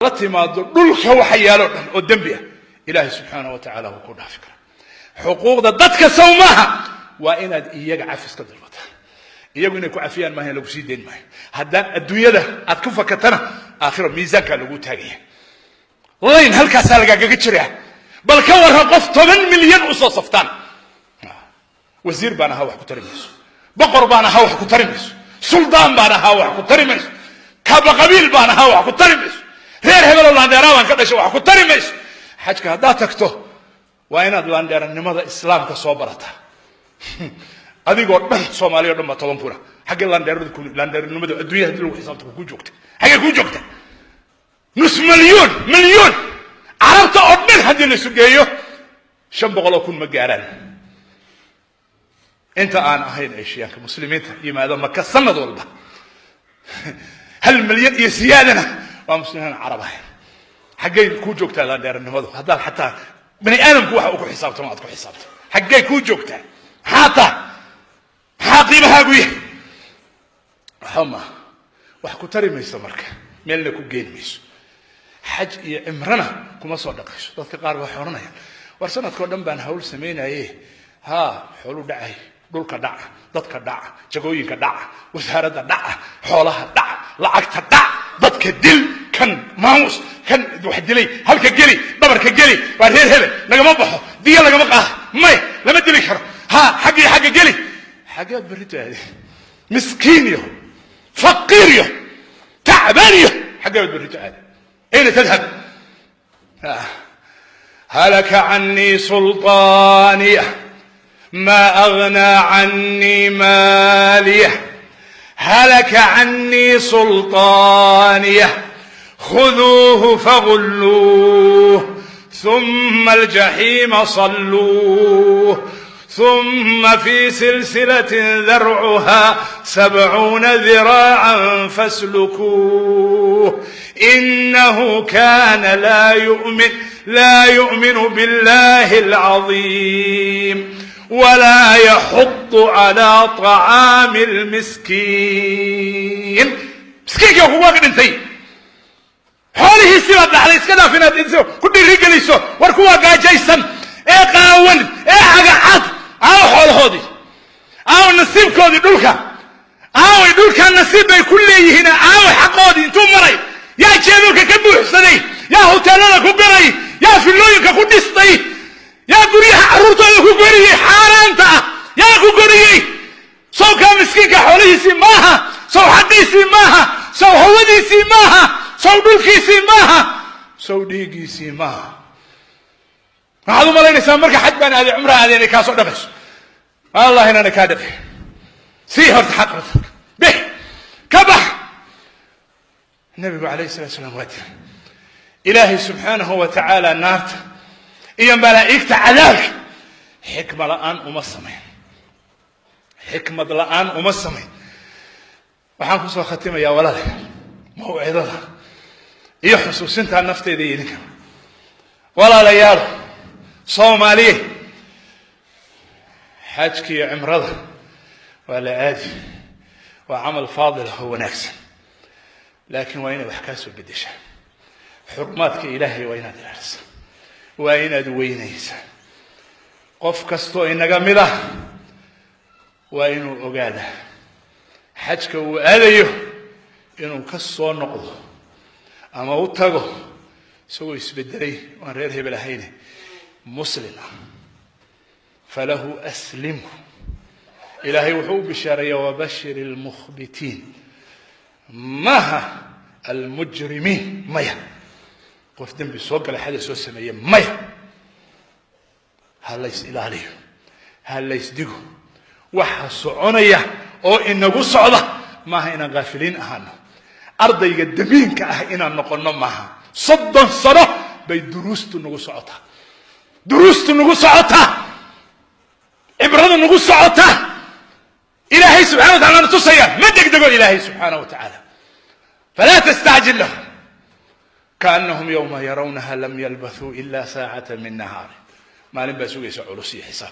timaado dhulka waxa yaalo dhan oo dambi ah ilaahay subhanahu wa ta'ala uu ku dhaafi kara xuquuqda dadka sawmaha waa inaad iyaga cafis ka dalbataan iyagu inay ku cafiyaan maahan lagu sii deyn maayo haddaan adduunyada aad ku fakatana aakhiro miisaanka lagu taagaya layn halkaas lagaga jiraa bal ka waran qof 10 milyan u soo saftaan wasiir baan ahaa wax ku tarimayso boqor baan ahaa wax ku tarimayso suldaan baan ahaa wax ku tarimayso kaba qabiil baan ahaa wax ku tarimayso reer hebel oo laandeeraan ka dhashay wax ku tarimayso xajka hadaa tagto waa inaad laandeeranimada islaamka soo barataa adigoo dhan Soomaaliya dhan ma 10 kuna xagga laandeernimada adduunyada lagu xisaabto ku joogta xagga ku joogta nus milyan arabta oo dhan hadii la sugeeyo 500 kun ma gaaraan inta aan ahayn eeshiyaanka muslimiinta yimaado Makka sanad walba 1 milyan iyo siyaadana waa muslimiin arab ah xagay ku joogtaa laandeernimadu hadaa xataa bani aadamku waxa uu ku xisaabtamo aad ku xisaabto xagay ku joogtaa حاطة حاقيبها قوي حما وحكو تري ميسو مركا ميلنا كو جين ميسو حج عمرنا كما صدقش dadka qaar wax oranayaan war sanadkoo dhan baan hawl sameeyay xoolo dhacay dhulka dhaca dadka dhaca jagooyinka dhaca wasaaradda dhaca xoolaha dhaca lacagta dhaca dadka dil kan maamul kan wax dilay halka gali dhabarka gali waa reer hebel lagama baxo diya lagama qaah may lama dili karo حقي قلي حاجات بريتها مسكين يا فقير يا تعبان يا حاجات بريتها اين تذهب هلك عني سلطاني ما اغنى عني مالي هلك عني سلطاني خذوه فغلوه ثم الجحيم صلوه ثم في سلسلة ذرعها 70 ذراعا فاسلكوه إنه كان لا يؤمن بالله العظيم ولا يحض على طعام المسكين مسكين يا هو قد انتي حوله سيبا على اسكدا فينا تنسو كل رجليسو وركوا قاجيسا ايه قاول ايه حقعات حول هودي نصيب كودي دولكا دولكا النصيب كل هنا حقودي انتم مري يا جيدولكا كبوحسني يا هوتيلنا كبري يا فيلوينكا كدستي يا غريها عرورتودا كغري حارانتا يا كغري سو كان مسكينكا خوليسي ماها سو حقيسي ماها سو هوديسي ماها سو دولكيسي ماها سو ديغيسي ماها هذا ما ليس مركا حج بان هذه عمره هذه كاسو دبس والله انا كادف سيهر تحقق به كبح النبي عليه الصلاه والسلام واتر الهي سبحانه وتعالى نارت اي ملائكه عذابك حكمه الان ومصمين حكمه الان ومصمين waxaan ku soo khatimayaa walaal mawcidada iyo xusuusinta nafteeda idinka walaalayaal Soomaaliye حجكي عمرضه ولا عادي وعمل فاضل هو ناكس لكن وين بحكاسه بديش حرماتك إلهي وين درس وين دوينيس قف كستو إن جميلة وين أجاده حجك وآليه إنه كسر نقض أما وتجه سوي سبدري ونريه بالهينه مسلم فله أسلمه إلهي وحوب الشرية وبشر المخبتين مها المجرمين ميا قفتن بسوق الحدث والسمية ميا هل ليس إلهي هل ليس ديقو وحصعنية أو إنه صعدة ما هنا غافلين أهانا أرضي يقدمين كأهنا نقولنا معها صدا صدا بيدروست نقو صعدة دروست نقو صعدة عبرنا نقول صعوته إلهي سبحانه وتعالى نتصير ما تقدر إلهي سبحانه وتعالى فلا تستعجل له كأنهم يوم يرونها لم يلبثوا إلا ساعة من نهار ما لبسوا يسعوا له حساب